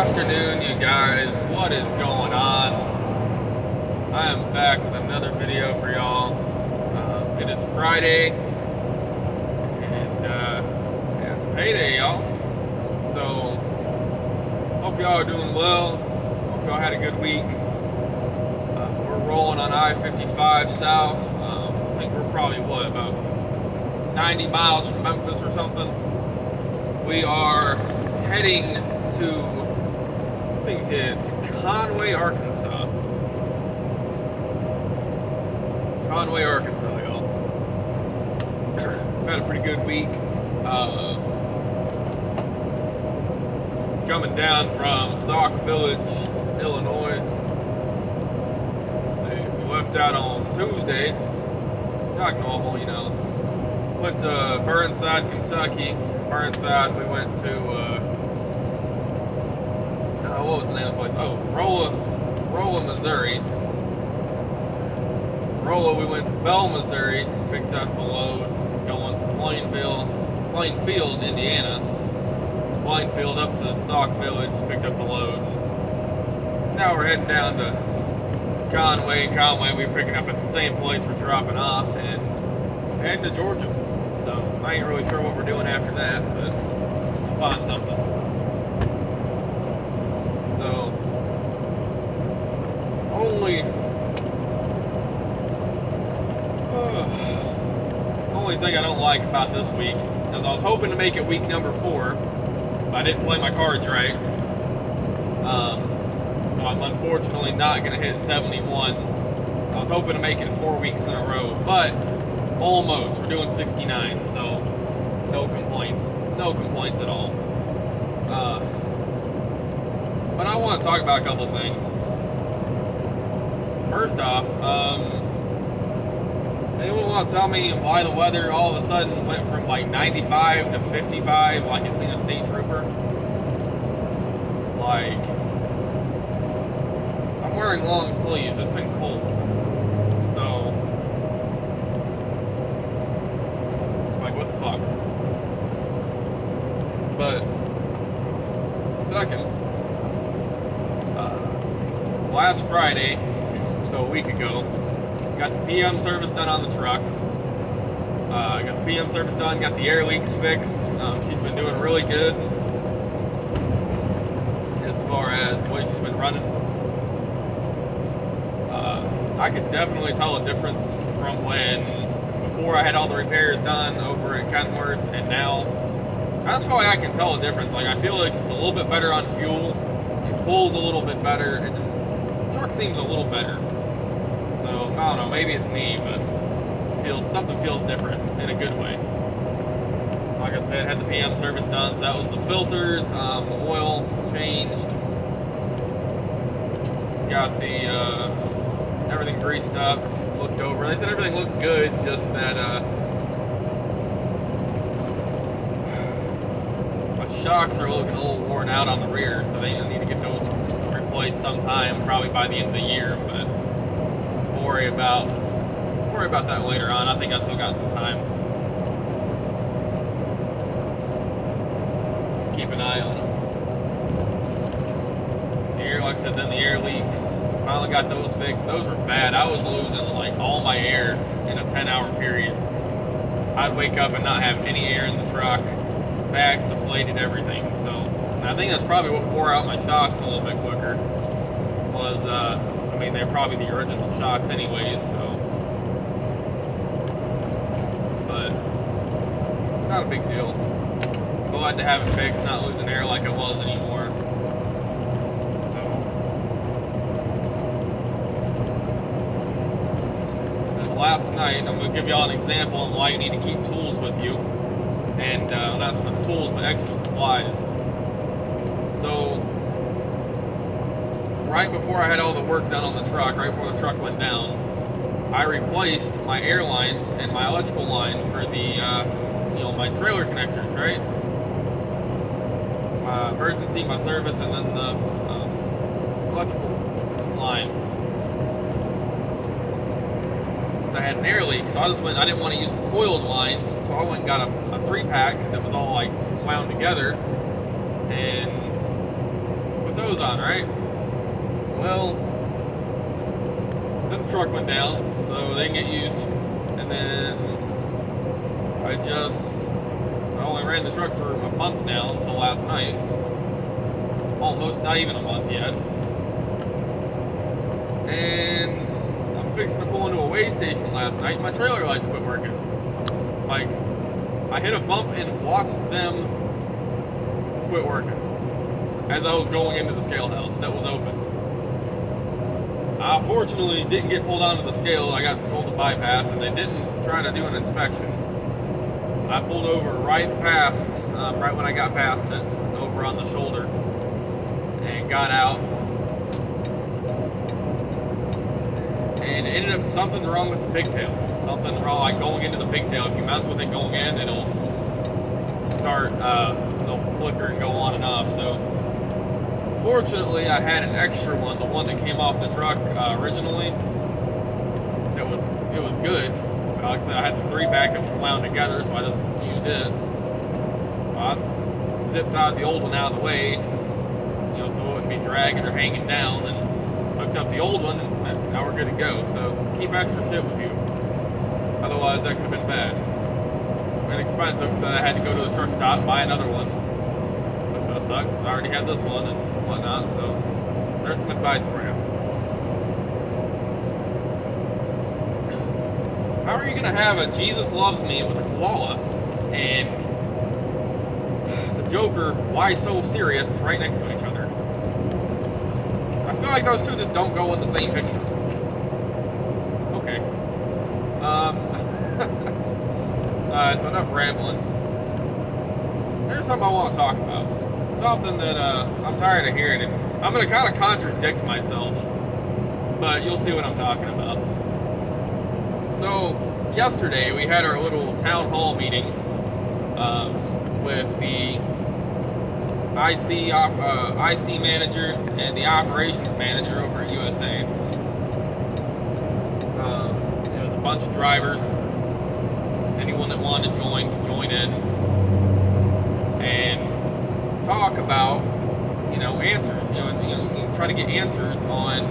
afternoon, you guys. What is going on? I am back with another video for y'all. It is Friday, and yeah, it's payday, y'all. So, hope y'all are doing well. Hope y'all had a good week. We're rolling on I-55 south. I think we're probably, about 90 miles from Memphis or something. We are heading to, I think it's Conway, Arkansas. Conway, Arkansas, y'all. We've had a pretty good week. Coming down from Sauk Village, Illinois. Let's see, we left out on Tuesday. Not normal, you know. Went to Burnside, Kentucky. Burnside, we went to, what was the name of the place? Oh, Rolla, Missouri. Rolla, we went to Bell, Missouri, picked up a load, going to Plainfield, Indiana. Plainfield up to Sauk Village, picked up a load. Now we're heading down to Conway. Conway, we're picking up at the same place we're dropping off, and heading to Georgia. So I ain't really sure what we're doing after that, but we'll find something. So only thing I don't like about this week is I was hoping to make it week number 4, but I didn't play my cards right. So I'm unfortunately not going to hit 71. I was hoping to make it 4 weeks in a row, but almost. We're doing 69, so no complaints. No complaints at all. But I want to talk about a couple things. First off, anyone want to tell me why the weather all of a sudden went from like 95 to 55 like it's in a state trooper? Like, I'm wearing long sleeves. It's been cold. So, like, what the fuck? But, second, last Friday, so a week ago, got the PM service done on the truck. Got the PM service done, got the air leaks fixed. She's been doing really good as far as the way she's been running. I could definitely tell a difference from before I had all the repairs done over at Kenworth and now. That's why I can tell a difference. Like, I feel like it's a little bit better on fuel. It pulls a little bit better. The truck seems a little better. So, I don't know, maybe it's me, but something feels different in a good way. Like I said, had the PM service done, so that was the filters, the oil changed. Got the, everything greased up, looked over. They said everything looked good, just that, my shocks are looking a little worn out on the rear, so they need to get those replaced sometime, probably by the end of the year, but worry about that later on. I think I still got some time. Just keep an eye on them. Here, like I said, then the air leaks. Finally got those fixed. Those were bad. I was losing like all my air in a 10-hour period. I'd wake up and not have any air in the truck. Bags deflated, everything. So I think that's probably what wore out my shocks a little bit quicker. I mean, they're probably the original shocks anyways, so. But, not a big deal. Glad to have it fixed, not losing air like I was anymore. So. And last night, I'm going to give y'all an example on why you need to keep tools with you. And, not so much tools, but extra supplies. So, right before I had all the work done on the truck, right before the truck went down, I replaced my air lines and my electrical line for the, my trailer connectors, right? My emergency, my service, and then the electrical line. Because I had an air leak, so I didn't want to use the coiled lines, so I went and got a 3-pack that was all like wound together, and put those on, right? Well, then the truck went down, so they didn't get used. And then I only ran the truck for a month now until last night. Almost not even a month yet. And I'm fixing to pull into a weigh station last night. My trailer lights quit working. Like, I hit a bump and watched them quit working as I was going into the scale house that was open. I fortunately didn't get pulled onto the scale. I got told to bypass, and they didn't try to do an inspection. I pulled over right when I got past it, over on the shoulder, and got out. And it ended up something wrong with the pigtail. Something wrong, like going into the pigtail. If you mess with it going in, it'll start, it'll flicker and go on and off. So, fortunately, I had an extra one, the one that came off the truck originally. It was good. But like I said, I had the 3-pack that was wound together, so I just used it. So I zipped out the old one out of the way, so it wouldn't be dragging or hanging down, and hooked up the old one, and now we're good to go. So keep extra shit with you. Otherwise, that could have been bad. And expensive, so I had to go to the truck stop and buy another one, which would have sucked, because I already had this one and whatnot. So there's some advice for you. How are you going to have a Jesus Loves Me with a koala and the Joker, Why So Serious, right next to each other? I feel like those two just don't go in the same picture. Okay. Alright, so enough rambling. There's something I want to talk about. Something that I'm tired of hearing. And I'm going to kind of contradict myself, but you'll see what I'm talking about. So, yesterday we had our little town hall meeting with the IC manager and the operations manager over at USA. It was a bunch of drivers. Anyone that wanted to join could join in and talk about, answers. Try to get answers on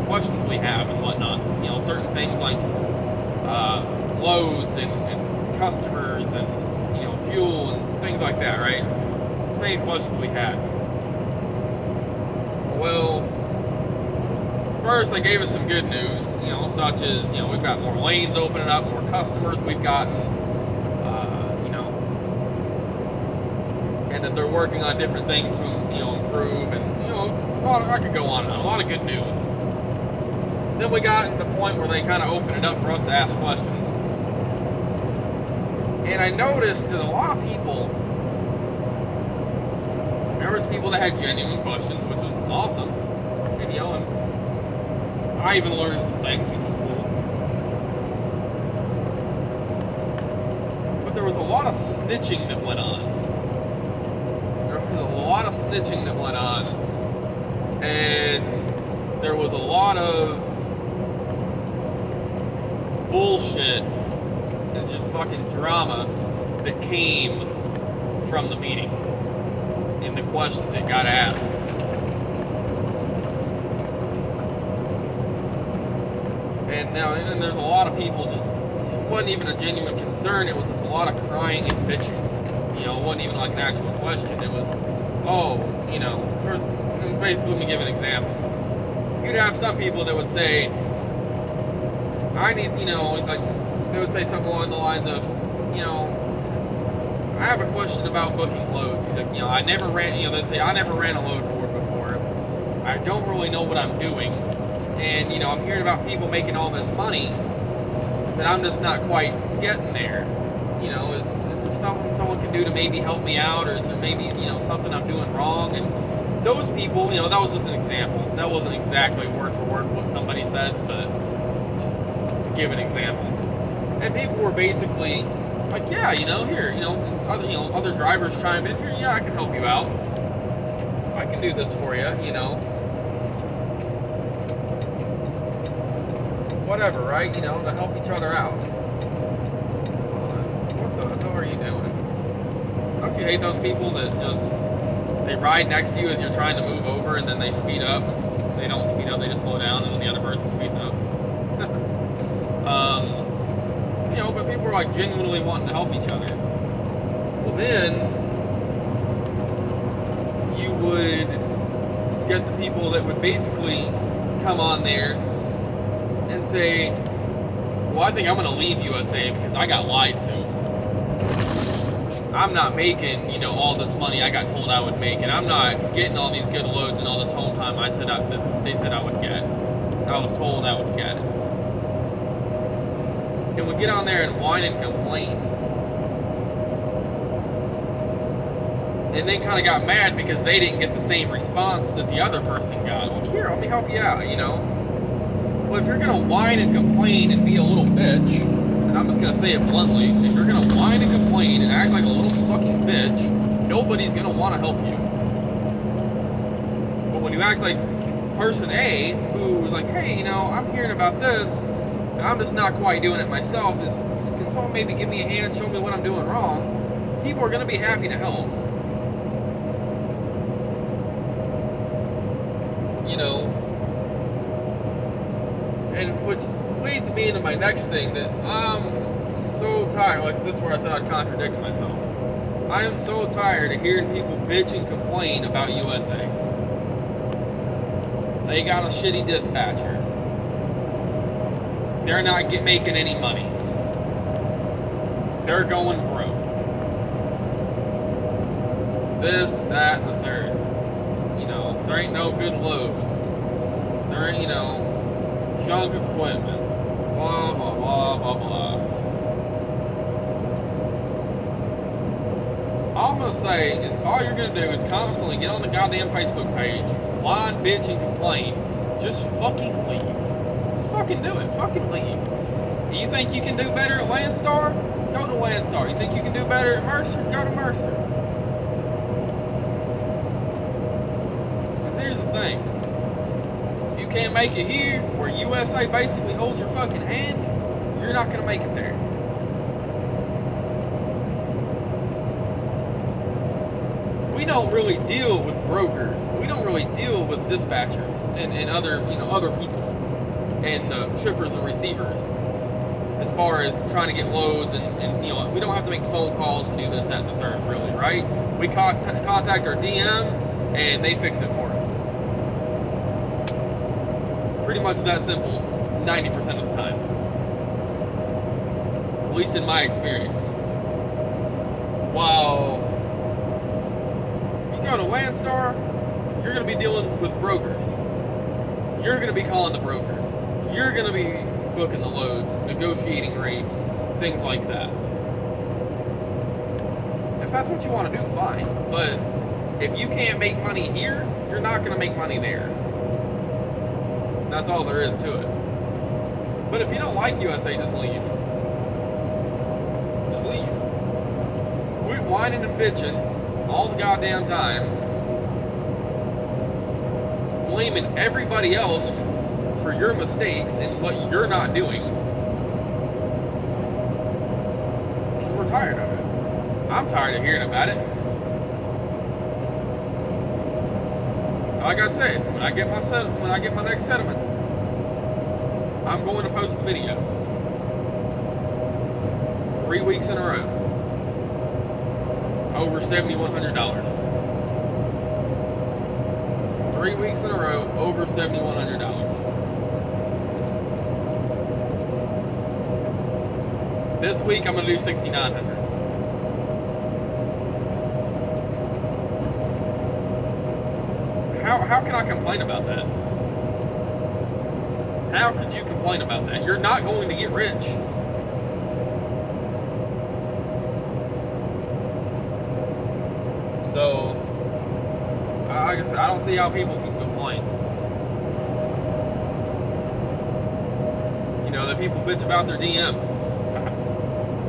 questions we have and whatnot. Certain things like loads and customers and fuel and things like that, right? Same questions we had. Well, first they gave us some good news, such as we've got more lanes opening up, more customers we've gotten, and that they're working on different things to improve, and I could go on and on. A lot of good news. Then we got to the point where they kind of opened it up for us to ask questions. And I noticed that a lot of people, there was people that had genuine questions, which was awesome. And, and I even learned some things, which was cool. But there was a lot of snitching that went on. And there was a lot of bullshit and just fucking drama that came from the meeting and the questions that got asked. And there's a lot of people just, it wasn't even a genuine concern, it was just a lot of crying and bitching. It wasn't even like an actual question. It was, basically, let me give an example. You'd have some people that would say, I need, it's like, they would say something along the lines of, I have a question about booking loads. Like, I never ran, they'd say, I never ran a load board before. I don't really know what I'm doing. And, I'm hearing about people making all this money, but I'm just not quite getting there. Is there something someone can do to maybe help me out, or is there maybe, something I'm doing wrong? And those people, that was just an example. That wasn't exactly word for word what somebody said, but just to give an example. And people were basically like, yeah, here, other drivers chime in here, yeah, I can help you out. I can do this for you, whatever, right? To help each other out. What the hell are you doing? Don't you hate those people that just, they ride next to you as you're trying to move over, and then they speed up. They don't speed up, they just slow down, and then the other person speeds up. You know, but people are like genuinely wanting to help each other. Well, then you would get the people that would basically come on there and say, well, I think I'm going to leave USA because I got lied to. I'm not making, you know, all this money I got told I would make, and I'm not getting all these good loads and all this home time they said I would get. I was told I would get. And we get on there and whine and complain. And then kind of got mad because they didn't get the same response that the other person got. Well, here, let me help you out, you know. Well, if you're going to whine and complain and be a little bitch, and I'm just going to say it bluntly, if you're going to whine and complain and act like a little fucking bitch, nobody's going to want to help you. But when you act like person A, who was like, hey, you know, I'm hearing about this, and I'm just not quite doing it myself, can someone maybe give me a hand, show me what I'm doing wrong, people are going to be happy to help. You know, and which leads me into my next thing that I'm so tired. Like, this is where I said I'd contradict myself. I am so tired of hearing people bitch and complain about USA. They got a shitty dispatcher. They're not making any money. They're going broke. This, that, and the third. You know, there ain't no good loads. There ain't, you know, junk equipment. Blah, blah, blah, blah, blah. All I'm going to say is all you're going to do is constantly get on the goddamn Facebook page, whine, bitch, and complain. Just fucking leave. Just fucking do it. Fucking leave. You think you can do better at Landstar? Go to Landstar. You think you can do better at Mercer? Go to Mercer. Because here's the thing. If you can't make it here, where USA basically holds your fucking hand, you're not going to make it there. We don't really deal with brokers. We don't really deal with dispatchers and other, you know, other people and shippers and receivers as far as trying to get loads and you know, we don't have to make phone calls and do this, that, and the third, really, right? We contact our DM and they fix it for us. Pretty much that simple 90% of the time. At least in my experience. While go to Landstar, you're going to be dealing with brokers. You're going to be calling the brokers. You're going to be booking the loads, negotiating rates, things like that. If that's what you want to do, fine. But if you can't make money here, you're not going to make money there. That's all there is to it. But if you don't like USA, just leave. Just leave. Quit whining and bitching all the goddamn time, blaming everybody else for your mistakes and what you're not doing, because we're tired of it. I'm tired of hearing about it. Like I said, when I get my next settlement, I'm going to post the video 3 weeks in a row. Over $7,100. 3 weeks in a row, over $7,100. This week I'm gonna do $6,900. How can I complain about that? How could you complain about that? You're not going to get rich. So, like I said, I don't see how people can complain. You know, that people bitch about their DM.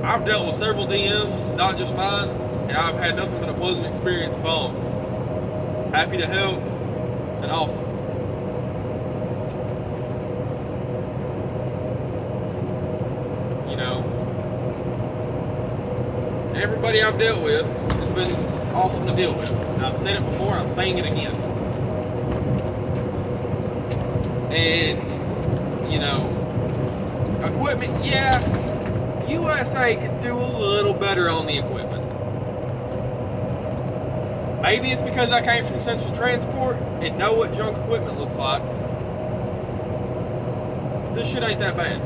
I've dealt with several DMs, not just mine, and I've had nothing but a pleasant experience with all of them. Happy to help, and awesome. You know, everybody I've dealt with is been awesome to deal with. And I've said it before, I'm saying it again. And, you know, equipment, yeah, USA could do a little better on the equipment. Maybe it's because I came from Central Transport and know what junk equipment looks like. This shit ain't that bad.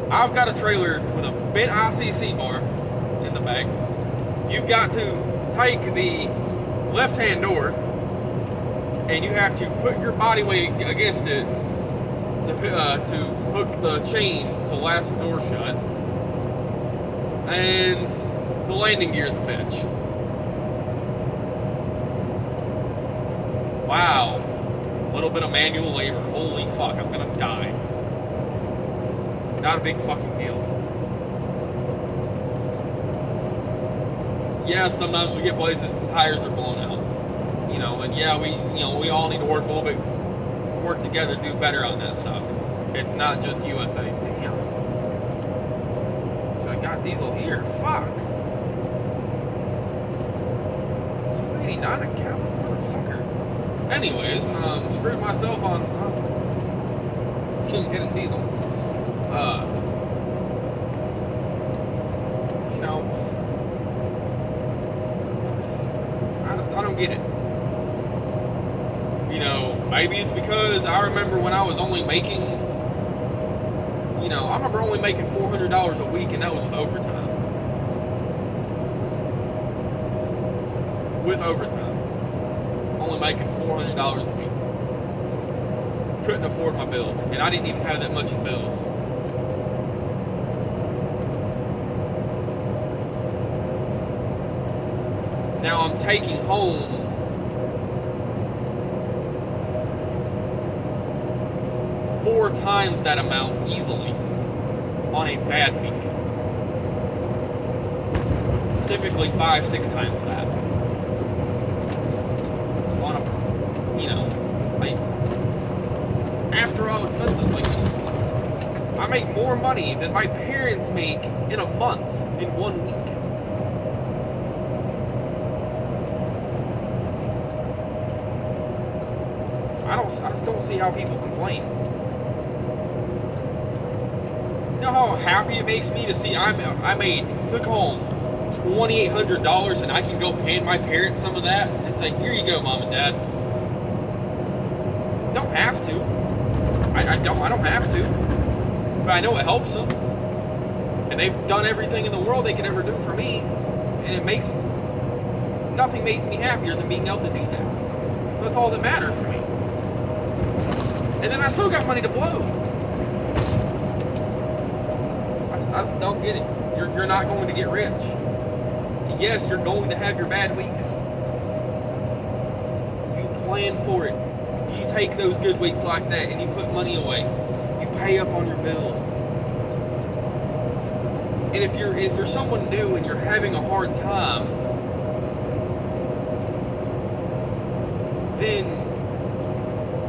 I've got a trailer with a bent ICC bar in the back. You've got to take the left-hand door and you have to put your body weight against it to hook the chain to latch the door shut. And the landing gear is a bitch. Wow. A little bit of manual labor. Holy fuck, I'm gonna die. Not a big fucking deal. Yeah, sometimes we get places the tires are blown out. You know, and yeah, we all need to work a little bit, work together to do better on that stuff. It's not just USA. Damn. So I got diesel here. Fuck. 289 a gallon, motherfucker. Anyways, screwed myself on getting diesel. You know, I don't get it. You know, maybe it's because I remember when I was only making, you know, I remember only making $400 a week, and that was with overtime. With overtime. Only making $400 a week. Couldn't afford my bills, and I didn't even have that much in bills. Now I'm taking home four times that amount easily on a bad week. Typically 5-6 times that. On a, you know, like, after all expenses, like, I make more money than my parents make in a month, in 1 week. I just don't see how people complain. You know how happy it makes me to see took home $2,800 and I can go hand my parents some of that and say, here you go, Mom and Dad. Don't have to. I don't have to. But I know it helps them. And they've done everything in the world they could ever do for me. And nothing makes me happier than being able to do that. So that's all that matters to me. And then I still got money to blow. I just don't get it. You're not going to get rich. Yes, you're going to have your bad weeks. You plan for it. You take those good weeks like that and you put money away. You pay up on your bills. And if you're someone new and you're having a hard time, then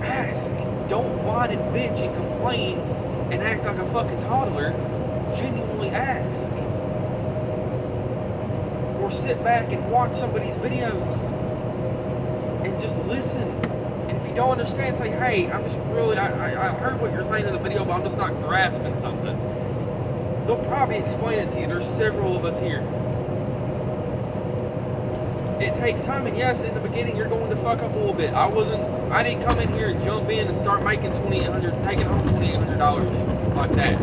ask. Don't whine and bitch and complain and act like a fucking toddler. Genuinely ask. Or sit back and watch somebody's videos and just listen. And if you don't understand, say, hey, I'm just really, I heard what you're saying in the video, but I'm just not grasping something. They'll probably explain it to you. There's several of us here. It takes time, and yes, in the beginning you're going to fuck up a little bit. I didn't come in here and jump in and start making $2,800, taking home $2,800 like that.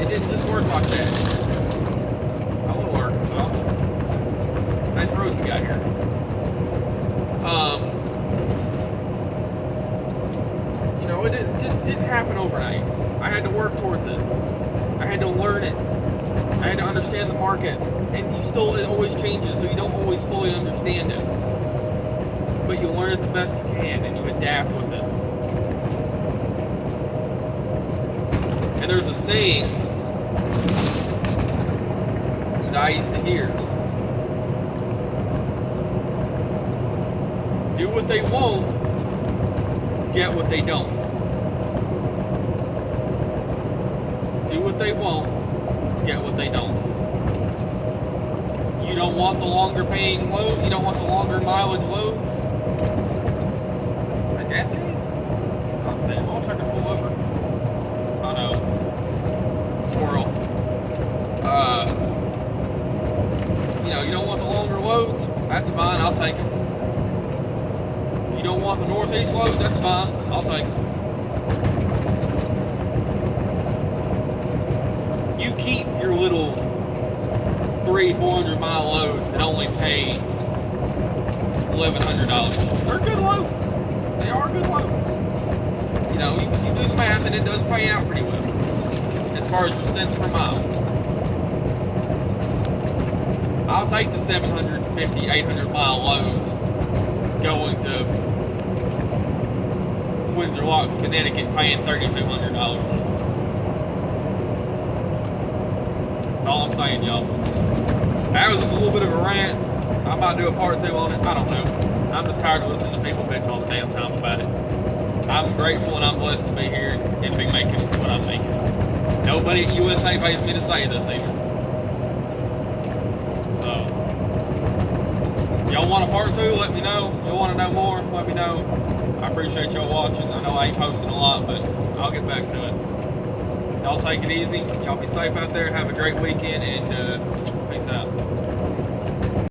It didn't just work like that. Hello, Arkansas. Nice roads we got here. You know, it didn't happen overnight. I had to work towards it. I had to learn it. I had to understand the market. And it always changes, so you don't always fully understand it. But you learn it the best you can, and you adapt with it. And there's a saying that I used to hear. Do what they won't, get what they don't. Do what they won't, get what they don't. You don't want the longer paying load. You don't want the longer mileage loads. That gas can? Oh, damn, I'll try to pull over. Oh no. Squirrel. You know, you don't want the longer loads. That's fine, I'll take it. You don't want the northeast loads. That's fine, I'll take it. You keep your little 300-400 mile loads that only pay $1,100. They're good loads. They are good loads. You know, you do the math and it does pay out pretty well as far as your cents per mile. I'll take the 750, 800 mile load going to Windsor Locks, Connecticut, paying $3,200. That's all I'm saying, y'all. That was just a little bit of a rant. I might do a part 2 on it. I don't know. I'm just tired of listening to people bitch all the damn time about it. I'm grateful and I'm blessed to be here and to be making what I'm making. Nobody at USA pays me to say this either. So, y'all want a part 2? Let me know. Y'all want to know more? Let me know. I appreciate y'all watching. I know I ain't posting a lot, but I'll get back to it. Y'all take it easy. Y'all be safe out there. Have a great weekend, and peace out.